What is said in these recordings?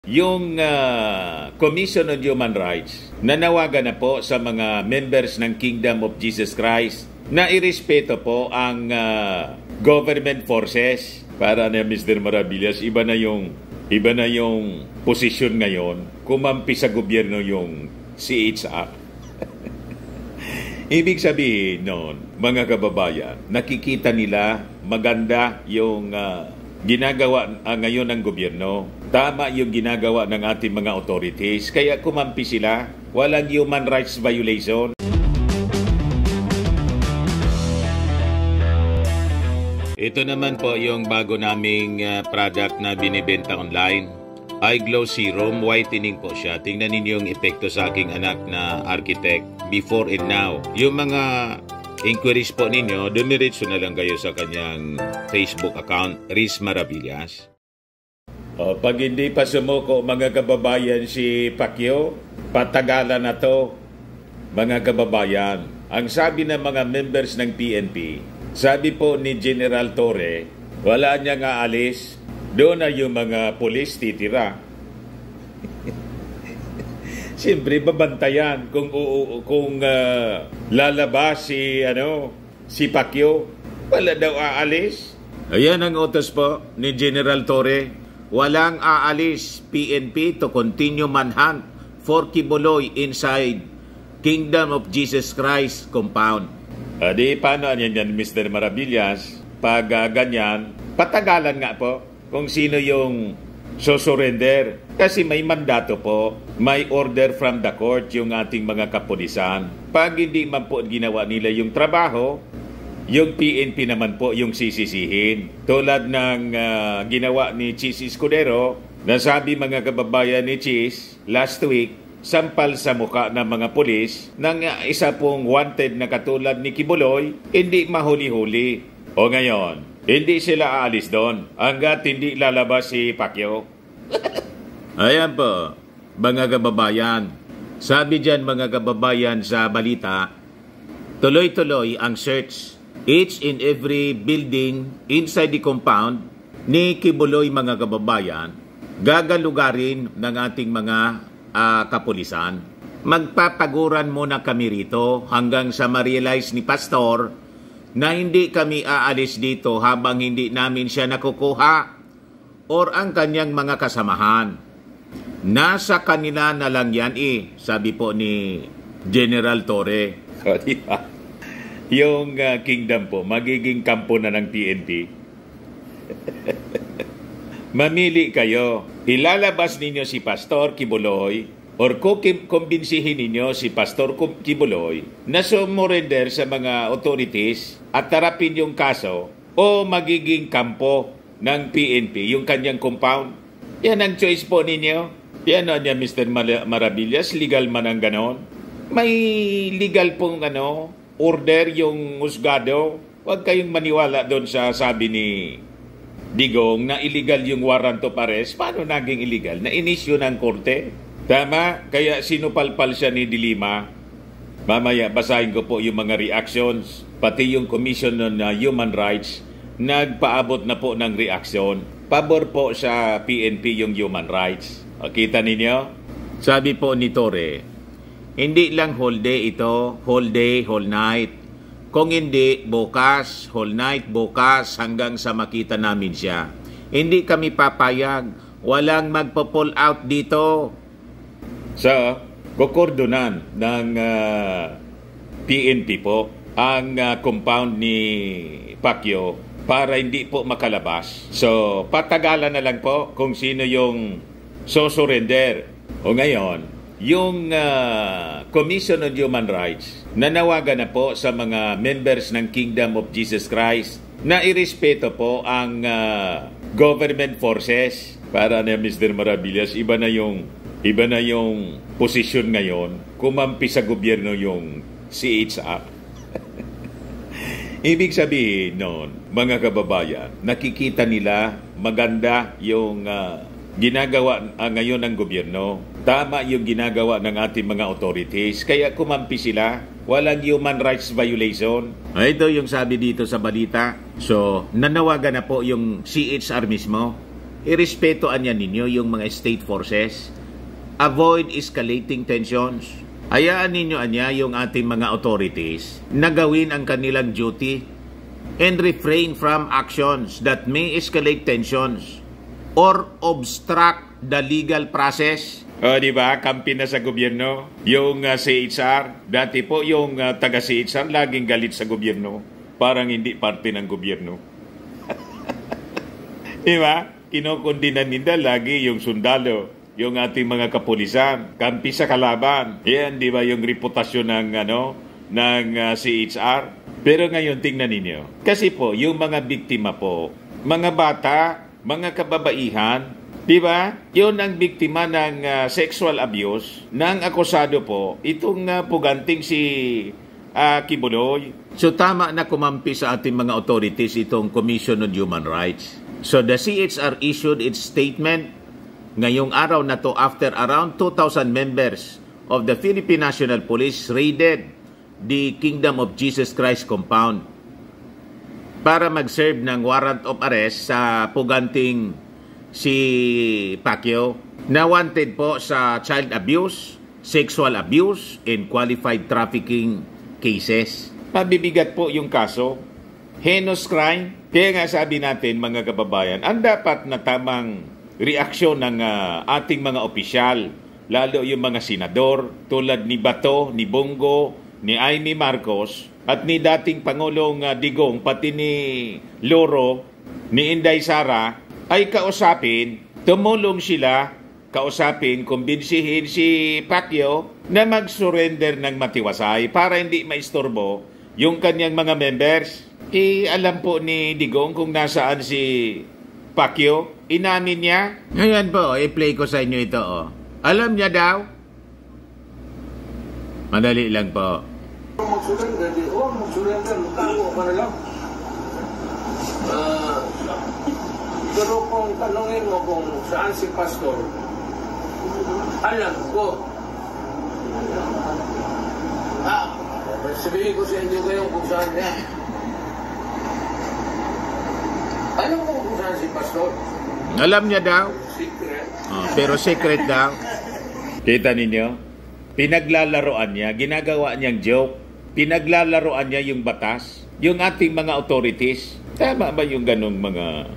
Yung Commission on Human Rights, nanawagan na po sa mga members ng Kingdom of Jesus Christ na irespeto po ang government forces. Para na Mr. Maravillas, iba na yung posisyon ngayon, kumampi sa gobyerno yung CHR. Ibig sabihin noon, mga kababayan, nakikita nila maganda yung ginagawa ngayon ng gobyerno. Tama yung ginagawa ng ating mga authorities. Kaya kumampi sila. Walang human rights violation. Ito naman po yung bago naming product na binibenta online. iGlow Serum, whitening po siya. Tingnan ninyo yung epekto sa aking anak na architect before and now. Yung mga inquiries po ninyo, dumiretso na lang kayo sa kanyang Facebook account, Riz Maravillas. Pag hindi pa sumuko mga kababayan si Pacquiao, patagalan na to mga kababayan. Ang sabi ng mga members ng PNP, sabi po ni General Torre, wala niya nga alis, doon na yung mga pulis titira. Siyempre, babantayan kung lalabas si Pacquiao. Wala daw aalis. Ayan ang utos po ni General Torre. Walang aalis PNP to continue manhunt for Kibuloy inside Kingdom of Jesus Christ compound. Di paano yan Mr. Maravillas? Pag ganyan, patagalan nga po kung sino yung surrender. Kasi may mandato po, may order from the court yung ating mga kapulisan. Pag hindi man po ginawa nila yung trabaho, yung PNP naman po yung sisisihin. Tulad ng ginawa ni Chis Escudero, nasabi mga kababayan ni Chis last week, sampal sa muka ng mga pulis ng isa pong wanted na katulad ni Kibuloy, hindi mahuli-huli. O ngayon, hindi sila aalis doon hanggat hindi lalabas si Pacquiao. Ayan po, mga kababayan. Sabi dyan mga kababayan sa balita, tuloy-tuloy ang search. Each and every building inside the compound ni Kibuloy mga kababayan, gagalugarin ng ating mga kapulisan. Magpapaguran muna kami rito hanggang sa ma-realize ni Pastor na hindi kami aalis dito habang hindi namin siya nakukuha or ang kanyang mga kasamahan. Nasa kanila na lang yan sabi po ni General Torre. So, diba? Yung kingdom po, magiging kampo na ng PNP. Mamili kayo. Ilalabas ninyo si Pastor Kibuloy or kumbinsihin ninyo si Pastor Kibuloy na sumurrender sa mga authorities at tarapin yung kaso o magiging kampo ng PNP, yung kanyang compound. Yan ang choice po ninyo. Yan niya Mr. Maravillas, legal man ang ganon. May legal pong order yung husgado. Huwag kayong maniwala doon sa sabi ni Digong na illegal yung warrant of arrest. Paano naging illegal? Na-inisyo ng korte. Tama? Kaya sinupalpal siya ni Dilima. Mamaya basahin ko po yung mga reactions. Pati yung Commission on Human Rights nagpaabot na po ng reaksyon. Pabor po sa PNP yung human rights. O, kita ninyo? Sabi po ni Torre, hindi lang whole day ito, whole day, whole night. Kung hindi, bukas, whole night, bukas, hanggang sa makita namin siya. Hindi kami papayag. Walang magpo-pull out dito. So, kukordonan ng PNP po ang compound ni Pacquiao para hindi po makalabas. So, patagalan na lang po kung sino yung surrender. O ngayon, yung Commission on Human Rights, nanawagan na po sa mga members ng Kingdom of Jesus Christ na irespeto po ang government forces. Para na Mr. Maravillas, iba na yung posisyon ngayon, kumampi sa gobyerno yung CHR. Ibig sabihin noon, mga kababayan, nakikita nila maganda yung ginagawa ngayon ng gobyerno. Tama yung ginagawa ng ating mga authorities. Kaya kumampi sila. Walang human rights violation. Ito yung sabi dito sa balita. So, nanawagan na po yung CHR mismo Irespetoan niya ninyo yung mga state forces. Avoid escalating tensions. Hayaan ninyo anya yung ating mga authorities na gawin ang kanilang duty and refrain from actions that may escalate tensions or obstruct the legal process. Di ba? Kampi na sa gobyerno. Yung CHR, dati po yung taga-CHR laging galit sa gobyerno. Parang hindi parte ng gobyerno. Di ba? Kinukundinan nila lagi yung sundalo, yung ating mga kapulisan, kampi sa kalaban. Yan, di ba, yung reputasyon ng CHR. Pero ngayon, tingnan ninyo. Kasi po, yung mga biktima po, mga bata, mga kababaihan, di ba? Yun ang biktima ng sexual abuse ng akusado po, itong puganting si Kibuloy. So tama na kumampi sa ating mga authorities itong Commission on Human Rights. So the CHR issued its statement ngayong araw na to after around 2,000 members of the Philippine National Police raided the Kingdom of Jesus Christ compound para mag-serve ng warrant of arrest sa puganting si Pacquiao na wanted po sa child abuse, sexual abuse, and qualified trafficking cases. Mabibigat po yung kaso. Heinous crime. Kaya nga sabi natin, mga kababayan, ang dapat na tamang reaksyon ng ating mga opisyal, lalo yung mga senador, tulad ni Bato, ni Bongo, ni Amy Marcos, at ni dating Pangulong Digong, pati ni Loro, ni Inday Sara, ay kausapin, tumulong sila, kausapin, kumbinsihin si Pacquiao na mag-surrender ng matiwasay para hindi maistorbo yung kanyang mga members. Alam po ni Digong kung nasaan si Pacquiao. Inamin niya. Ngayon po, i-play ko sa inyo ito. Alam niya daw. Madali lang po. Mag-surrender, huwag mag-surrender, magtago ka na lang. Pero kung tanongin mo kung saan si Pastor, alam ko. Sabihin ko sa inyo kayo kung saan niya. Alam ko kung saan si Pastor. Alam niya daw. Secret. Pero secret daw. Kita ninyo? Pinaglalaroan niya, ginagawa niyang joke. Pinaglalaroan niya yung batas, yung ating mga authorities. Tama ba yung ganong mga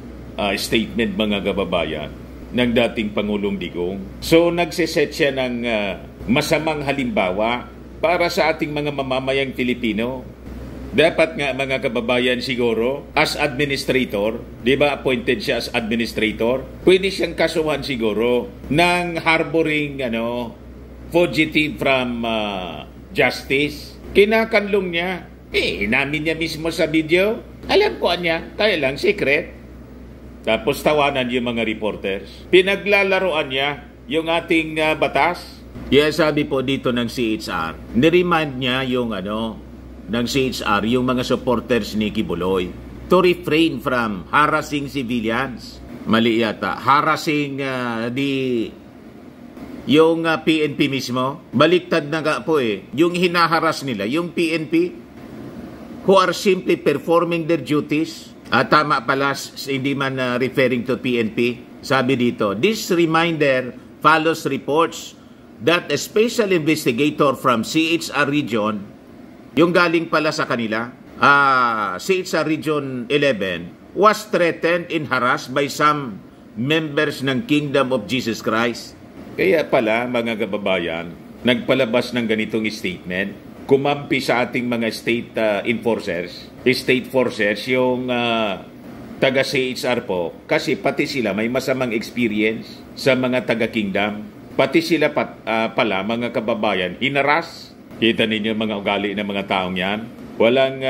statement, mga kababayan, ng dating Pangulong Digong? So, nagsiset siya ng masamang halimbawa para sa ating mga mamamayang Pilipino. Dapat nga, mga kababayan, siguro, as administrator, di ba appointed siya as administrator, pwede siyang kasuhan siguro ng harboring fugitive from justice. Kinakanlong niya. Inamin niya mismo sa video. Alam ko niya, kaya lang secret. Tapos tawanan yung mga reporters. Pinaglalaroan niya yung ating batas. Yeah, sabi po dito ng CHR, niremind niya yung ng CHR, yung mga supporters ni Kibuloy, to refrain from harassing civilians. Mali yata. Harassing yung PNP mismo. Baliktad na nga po yung hinaharas nila, yung PNP, who are simply performing their duties. Tama pala, hindi man referring to PNP. Sabi dito, this reminder follows reports that a special investigator from CHR region, yung galing pala sa kanila, CHR Region 11, was threatened and harassed by some members ng Kingdom of Jesus Christ. Kaya pala, mga kababayan, nagpalabas ng ganitong statement, kumampi sa ating mga state forces, yung taga-CHR po, kasi pati sila may masamang experience sa mga taga-kingdom. Pati sila pala, mga kababayan, hinaras. Kita ninyo mga ugali ng mga taong yan. Walang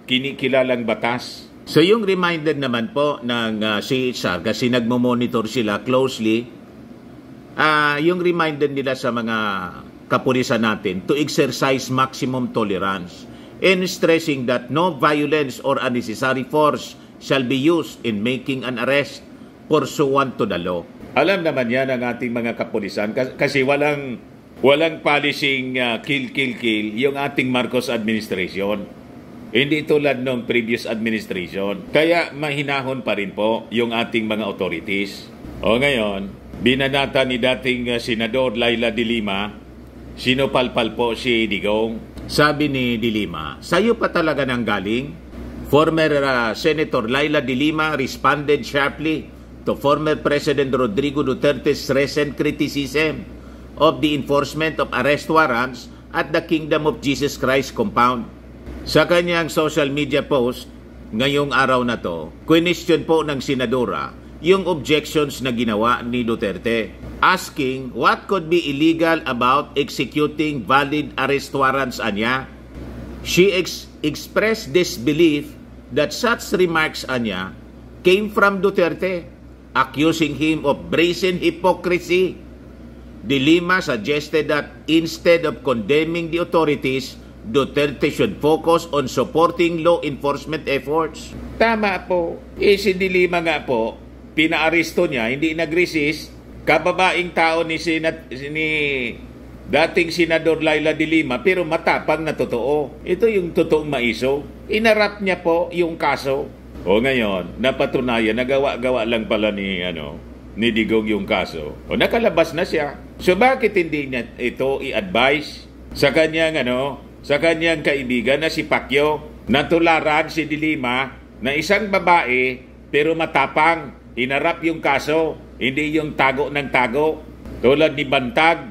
kinikilalang batas. So yung reminder naman po ng CHR, kasi nagmo-monitor sila closely, yung reminder nila sa mga kapulisan natin to exercise maximum tolerance and stressing that no violence or unnecessary force shall be used in making an arrest pursuant to the law. Alam naman yan ang ating mga kapulisan kasi walang policing kill yung ating Marcos administration. Hindi tulad ng previous administration. Kaya mahinahon pa rin po yung ating mga authorities. O ngayon, binanata ni dating Senador Laila de Lima, sinupalpal po si Digong. Sabi ni de Lima, "Sa'yo pa talaga nang galing?" Former Senator Laila de Lima responded sharply to former President Rodrigo Duterte's recent criticism of the enforcement of arrest warrants at the Kingdom of Jesus Christ compound. Sa kanyang social media post ngayong araw na to, question po ng senadora yung objections na ginawa ni Duterte, asking what could be illegal about executing valid arrest warrants anya. She expressed disbelief that such remarks anya came from Duterte, accusing him of brazen hypocrisy. De Lima suggested that instead of condemning the authorities, Duterte should focus on supporting law enforcement efforts. Tama po. Si De Lima nga po, pinaaresto niya, hindi nag-resist. Kababaing tao ni dating Senador Laila de Lima, pero matapang na totoo. Ito yung totoong maiso. Inarap niya po yung kaso. O ngayon, napatunayan, nagawa-gawa lang pala ni Digong yung kaso. O nakalabas na siya. So bakit hindi niya ito i-advise sa kanyang kaibigan na si Pacquiao? Natularan si de Lima na isang babae pero matapang. Inarap yung kaso, hindi yung tago ng tago. Tulad ni Bantag.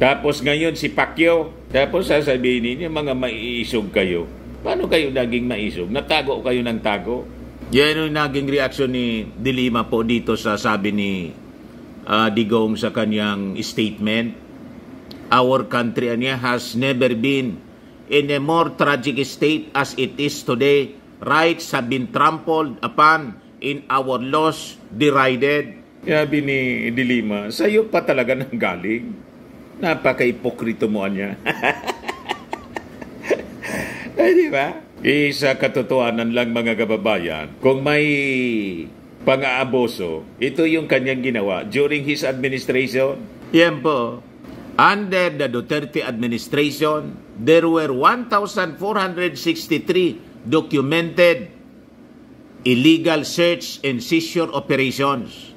Tapos ngayon si Pacquiao. Tapos sasabihin niya, mga maiisog kayo. Paano kayo naging maisog? Natago kayo ng tago? Yan yung naging reaksyon ni de Lima po dito sa sabi ni Digong sa kanyang statement. Our country has never been in a more tragic state as it is today. Rights have been trampled upon in our laws derided. Sabi ni de Lima, sa'yo pa talaga nang galing. Napaka-ipokrito mo niya. Di ba? Sa katotohanan lang mga kababayan, kung may pang-aaboso, ito yung kanyang ginawa during his administration. Yan po. Under the Duterte administration, there were 1,463 documented illegal search and seizure operations,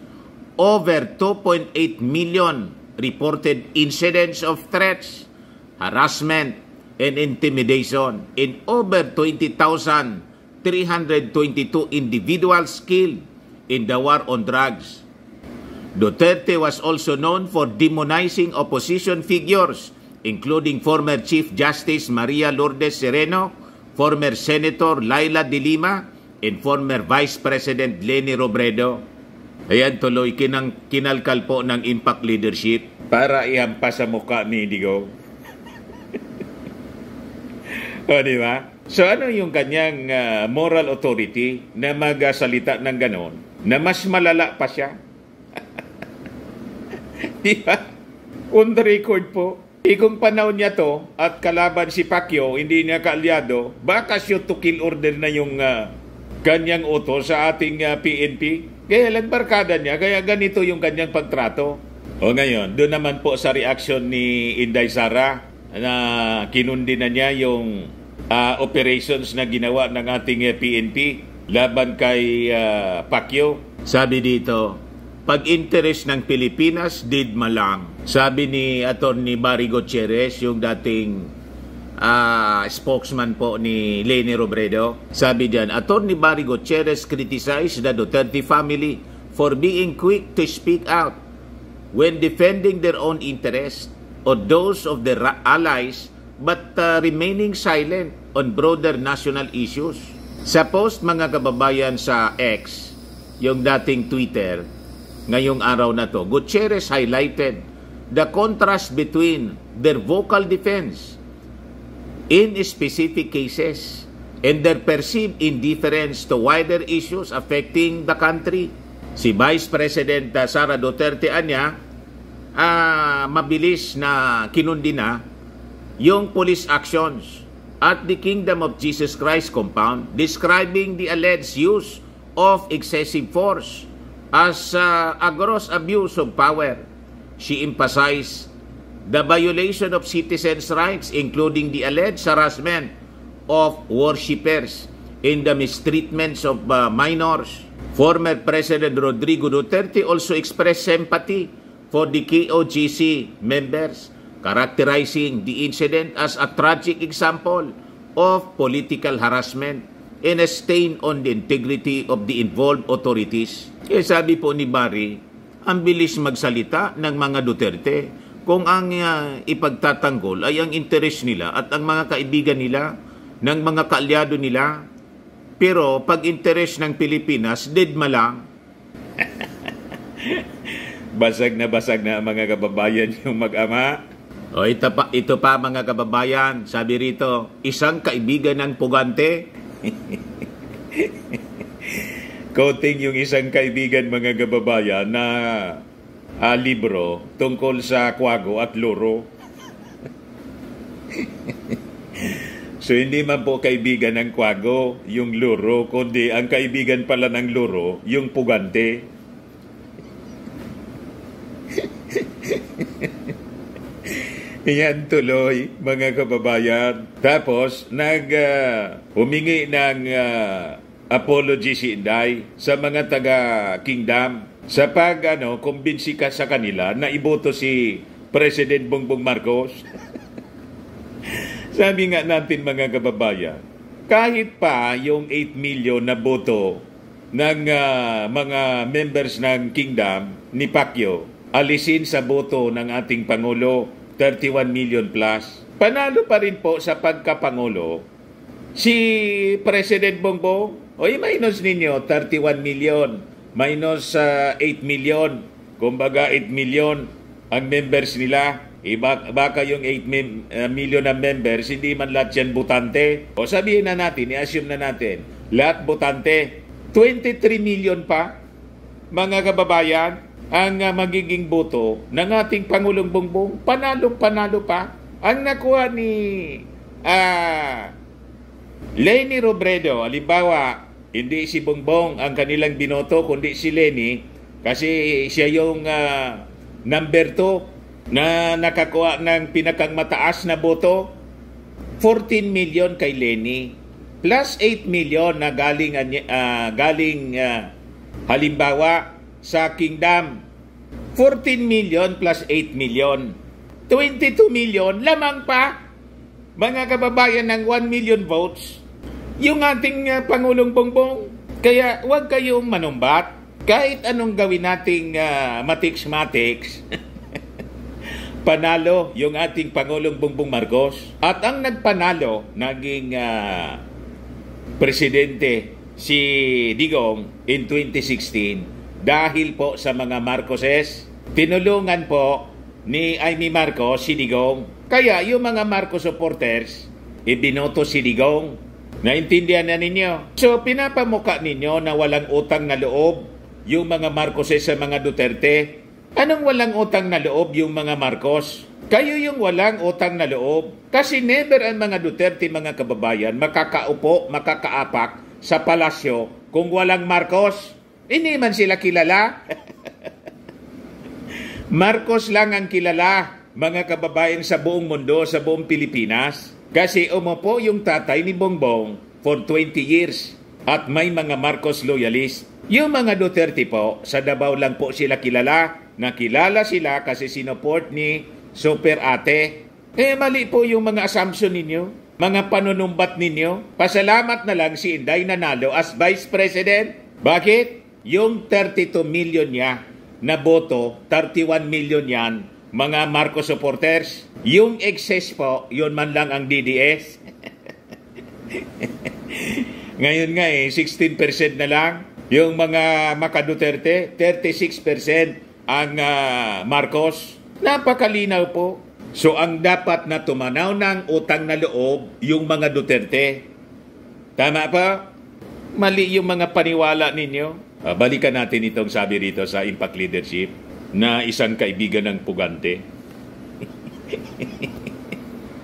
over 2.8 million reported incidents of threats, harassment, and intimidation, in over 20,322 individuals killed in the war on drugs. Duterte was also known for demonizing opposition figures, including former Chief Justice Maria Lourdes Sereno, former Senator Laila de Lima, and former Vice President Leni Robredo. Ayan, tuloy kinalkal po ng impact leadership para ihampas sa mukha ni Digong. O, di ba? So, ano yung kanyang moral authority na magsalita ng ganon, na mas malala pa siya? Di ba? On the record po, kung panahon niya to at kalaban si Pacquiao, hindi niya kaalyado, baka shoot to kill order na yung kanyang utos sa ating PNP. Kaya lang barkada niya, kaya ganito yung kanyang pagtrato. O ngayon, doon naman po sa reaction ni Inday Sara na kinundi na niya yung operations na ginawa ng ating PNP laban kay Pacquiao. Sabi dito, pag-interest ng Pilipinas, didma lang. Sabi ni Attorney Barry Gutierrez, yung dating spokesman po ni Leni Robredo. Sabi diyan, Attorney Barry Gutierrez criticized the Duterte family for being quick to speak out when defending their own interests or those of their allies, but remaining silent on broader national issues. Sa post mga kababayan sa X, yung dating Twitter, ngayong araw na to, Gutierrez highlighted the contrast between their vocal defense in specific cases and their perceived indifference to wider issues affecting the country. Si Vice President Sara Duterte anya, mabilis na kinundi na yung police actions at the Kingdom of Jesus Christ compound, describing the alleged use of excessive force as a gross abuse of power. She emphasized the violation of citizens' rights, including the alleged harassment of worshippers in the mistreatments of minors. Former President Rodrigo Duterte also expressed sympathy for the KOGC members, characterizing the incident as a tragic example of political harassment and a stain on the integrity of the involved authorities. Kaya sabi po ni Barry, ang bilis magsalita ng mga Duterte kung ang ipagtatanggol ay ang interes nila at ang mga kaibigan nila, ng mga kaalyado nila. Pero pag interes ng Pilipinas, deadma lang. Basag na ang mga kababayan yung mag-ama. O ito pa mga kababayan, sabi rito, isang kaibigan ng pugante. Quoting yung isang kaibigan mga kababayan na libro tungkol sa kwago at luro. So hindi man po kaibigan ng kwago yung luro, kundi ang kaibigan pala ng luro yung pugante. Yan tuloy mga kababayan. Tapos humingi ng apology si Inday sa mga taga Kingdom sa kumbinsi ka sa kanila na iboto si President Bongbong Marcos. Sabi nga natin mga kababayan, kahit pa yung 8 million na boto ng mga members ng Kingdom ni Pacquiao, alisin sa boto ng ating Pangulo, 31 million plus. Panalo pa rin po sa pagkapangulo si President Bongbong. O minus ninyo, 31 million. Minus 8 million. Kumbaga 8 million ang members nila. Baka yung 8 million na members, hindi man lahat yan botante. O sabihin na natin, i-assume na natin, lahat botante. 23 million pa, mga kababayan, ang magiging boto ng ating Pangulong Bongbong. Panalo pa. Ang nakuha ni Leni Robredo, halimbawa, hindi si Bongbong ang kanilang binoto, kundi si Leni, kasi siya yung number 2 na nakakuha ng pinakang mataas na boto. 14 million kay Leni plus 8 million na galing halimbawa sa Kingdom. 14 million plus 8 million, 22 million, lamang pa mga kababayan ng 1 million votes yung ating Pangulong Bongbong. Kaya huwag kayong manumbat kahit anong gawin nating matiks-matiks. Panalo yung ating Pangulong Bongbong Marcos. At ang nagpanalo, naging presidente si Digong in 2016 dahil po sa mga Marcoses. Tinulungan po ni Amy Marcos si Digong. Kaya yung mga Marcos supporters, ibinoto si Digong. Naintindihan na ninyo? So pinapamuka ninyo na walang utang na loob yung mga Marcoses sa mga Duterte. Anong walang utang na loob yung mga Marcos? Kayo yung walang utang na loob. Kasi never ang mga Duterte, mga kababayan, makakaupo, makakaapak sa palasyo kung walang Marcos. Hindi man sila kilala. Marcos lang ang kilala, mga kababayan, sa buong mundo, sa buong Pilipinas. Kasi umupo yung tatay ni Bongbong for 20 years at may mga Marcos loyalist. Yung mga Duterte po, sa Davao lang po sila kilala. Nakilala sila kasi sinuport ni Super Ate. Mali po yung mga assumption ninyo, mga panunumbat ninyo. Pasalamat na lang si Inday nanalo as Vice President. Bakit? Yung 32 million niya na boto, 31 million yan, mga Marcos supporters. Yung excess po, yun man lang ang DDS. Ngayon nga 16% na lang. Yung mga Duterte, 36% ang Marcos. Napakalinaw po. So ang dapat na tumanaw ng utang na loob yung mga Duterte. Tama pa? Mali yung mga paniwala ninyo. Balikan natin itong sabi rito sa Impact Leadership na isang kaibigan ng pugante.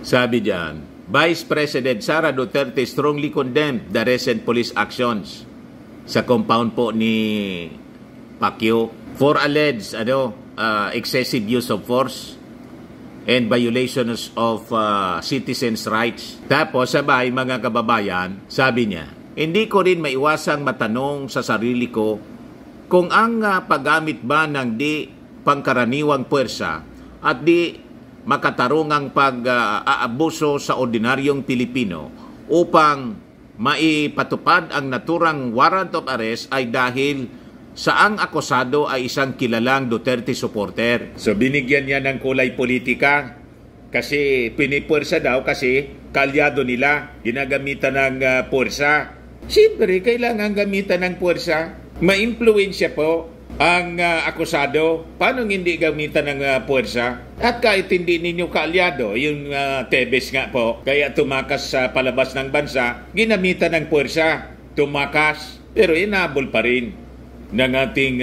Sabi diyan, Vice President Sara Duterte strongly condemned the recent police actions sa compound po ni Pacquiao for alleged excessive use of force. and violations of citizens' rights. Tapos sabay mga kababayan, sabi niya, hindi ko rin maiwasang matanong sa sarili ko kung ang paggamit ba ng di pangkaraniwang puwersa at di makatarungang pag-aabuso sa ordinaryong Pilipino upang maipatupad ang naturang warrant of arrest ay dahil sa ang akusado ay isang kilalang Duterte supporter. So binigyan niya ng kulay politika kasi pinipuwersa daw kasi kalyado nila, ginagamitan ng puwersa. Siyempre, kailangan gamitan ng puwersa. Ma-influensya po ang akusado. Paano hindi gamitan ng puwersa? At kahit hindi ninyo kaalyado, yung Tebes nga po, kaya tumakas sa palabas ng bansa, ginamitan ng puwersa, tumakas, pero inabol pa rin ng ating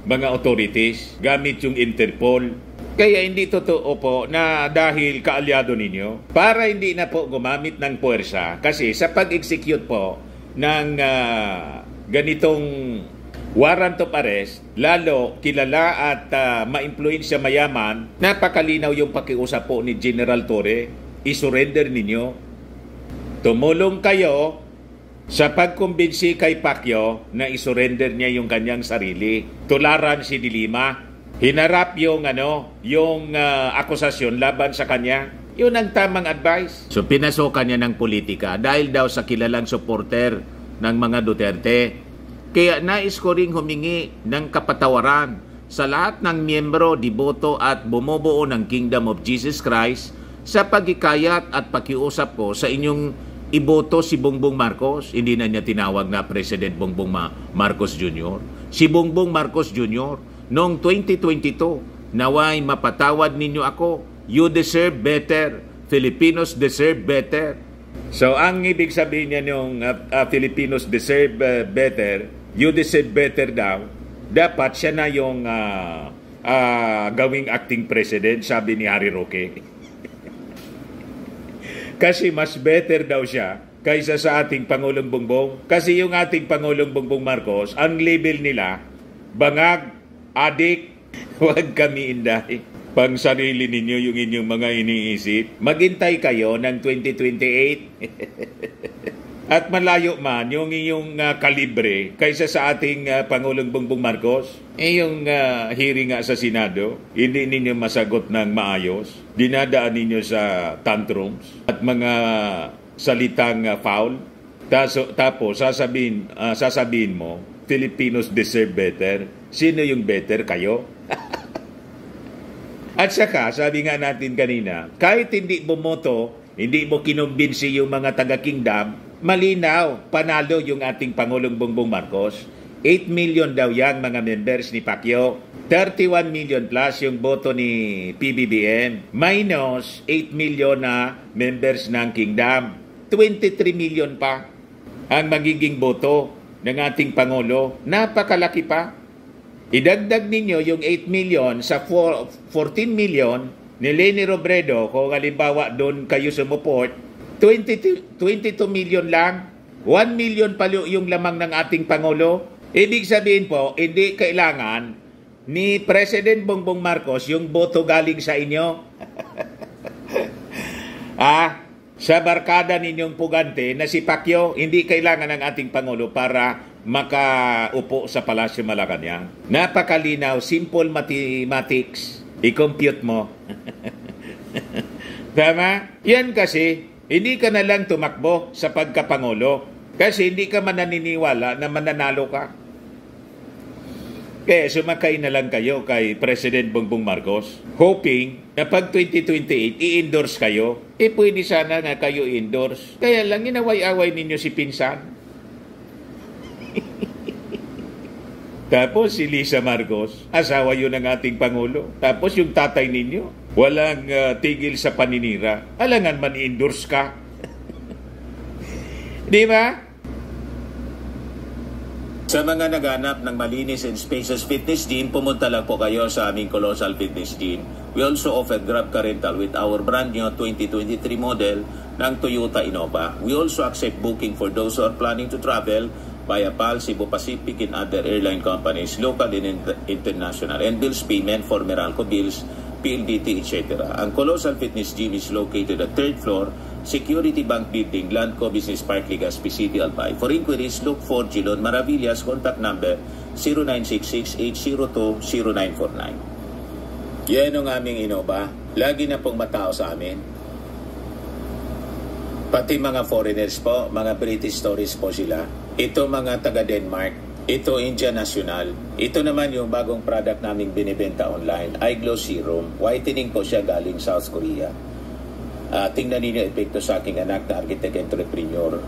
mga authorities gamit yung Interpol. Kaya hindi totoo po na dahil kaalyado ninyo, para hindi na po gumamit ng puwersa kasi sa pag-execute po ng ganitong warrant of arrest, lalo kilala at ma-influensya mayaman, napakalinaw yung pakiusap po ni General Torre, isurrender ninyo. Tumulong kayo sa pagkumbinsi kay Pacquiao na isurrender niya yung kanyang sarili. Tularan si Dilima. Hinarap yung akusasyon laban sa kanya. Yun ang tamang advice. So pinasokan niya ng politika dahil daw sa kilalang supporter ng mga Duterte. Kaya nais ko ring humingi ng kapatawaran sa lahat ng miyembro, deboto at bumubuo ng Kingdom of Jesus Christ sa pagkikayat at pakiusap ko sa inyong iboto si Bongbong Marcos. Hindi na niya tinawag na President Bongbong Marcos Jr. Si Bongbong Marcos Jr. noong 2022, naway mapatawad ninyo ako. You deserve better. Filipinos deserve better. So ang ibig sabihin niya nung Filipinos deserve better, you deserve better daw, dapat siya na yung gawing acting president, sabi ni Harry Roque. Kasi mas better daw siya kaysa sa ating Pangulong Bongbong. Kasi yung ating Pangulong Bongbong Marcos, ang label nila, bangag, adik, huwag kami inday. Pang sarili ninyo yung inyong mga iniisip. Maghintay kayo ng 2028. At malayo man yung inyong kalibre kaysa sa ating Pangulong Bongbong Marcos. Yung hearing nga sa Senado, hindi ninyo masagot ng maayos. Dinadaan ninyo sa tantrums at mga salitang foul. Tapos sasabihin mo, Filipinos deserve better. Sino yung better? Kayo? At saka, sabi nga natin kanina, kahit hindi bumoto, hindi mo kinumbinsi yung mga taga-kingdom, malinaw, panalo yung ating Pangulong Bongbong Marcos. 8 million daw yang mga members ni Pacquiao. 31 million plus yung boto ni PBBM. Minus 8 million na members ng kingdom. 23 million pa ang magiging boto ng ating Pangulo. Napakalaki pa. Idagdag ninyo yung 8 million sa 14 million ni Leni Robredo. Kung halimbawa doon kayo sumuport, 22 million lang. 1 million palo yung lamang ng ating Pangulo. Ibig sabihin po, hindi kailangan ni President Bongbong Marcos yung boto galing sa inyo. Sa barkada ninyong pugante na si Pacquiao, hindi kailangan ng ating Pangulo para makaupo sa Palasyo Malacanang. Napakalinaw, simple mathematics. I-compute mo. Tama? Yan kasi, hindi ka na lang tumakbo sa pagkapangulo. Kasi hindi ka man naniniwala na mananalo ka. Kaya sumakay na lang kayo kay President Bongbong Marcos, hoping na pag 2028, i-endorse kayo. Pwede sana nga kayo i-endorse. Kaya lang, inaway-away ninyo si Pinsan. Tapos si Lisa Marcos, asawa yun ng ating Pangulo. Tapos yung tatay ninyo, walang tigil sa paninira. Alangan man i-endorse ka. Di ba? Sa mga naghanap ng malinis and spacious fitness gym, pumunta lang po kayo sa aming Colossal Fitness Gym. We also offer Grab Car Rental with our brand new 2023 model ng Toyota Innova. We also accept booking for those who are planning to travel via PAL, Cebu Pacific, and other airline companies, local and international, and bills payment for Meralco bills, PLDT, etc. Ang Colossal Fitness Gym is located at 3rd floor, Security Bank Building, Landco Business Park, Legazpi City, Albay. For inquiries, look for Gilon Maravillas. Contact number 0966-802-0949. Yan ang aming Innova. Lagi na pong matao sa amin. Pati mga foreigners po, mga British tourists po sila. Ito mga taga Denmark. Ito India National. Ito naman yung bagong product naming binibenta online. iGlow Serum. Whitening po siya galing South Korea. Tingnan ninyo epekto sa aking anak na architect entrepreneur.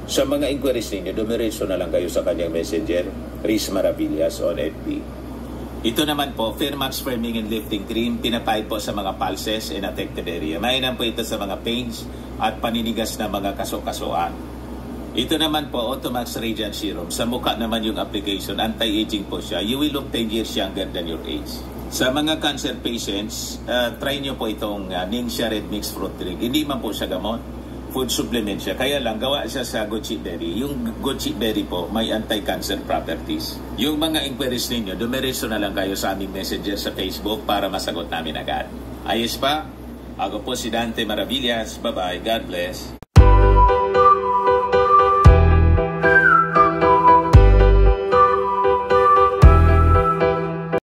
Sa mga inquiries ninyo, dumiretso na lang kayo sa kanyang messenger, Riz Maravillas on FB. Ito naman po, Firmax Firming and Lifting Cream. Pinapahid po sa mga pulses and affected area. Mainam po ito sa mga pains at paninigas na mga kaso-kasuan. Ito naman po, Automax Radiant Serum. Sa mukha naman yung application, anti-aging po siya. You will look 10 years younger than your age. Sa mga cancer patients, try nyo po itong Ningxia Red Mix Fruit Drink. Hindi man po siya gamot. Food supplement siya. Kaya lang, gawa siya sa goji berry. Yung goji berry po, may anti-cancer properties. Yung mga inquiries ninyo, dumiretso na lang kayo sa aming messenger sa Facebook para masagot namin agad. Ayos pa? Ako po si Dante Maravillas. Bye-bye. God bless.